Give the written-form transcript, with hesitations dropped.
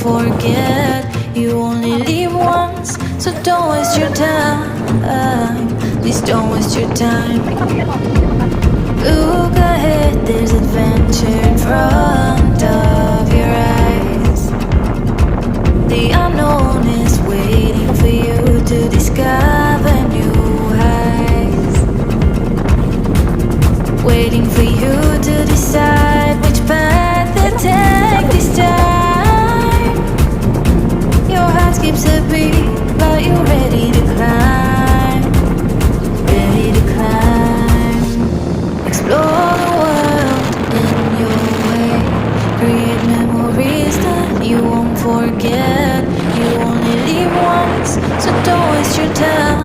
forget. You only live once, so don't waste your time. Please don't waste your time. Look ahead, there's adventure in front of your eyes. The unknown is waiting for you to disguise.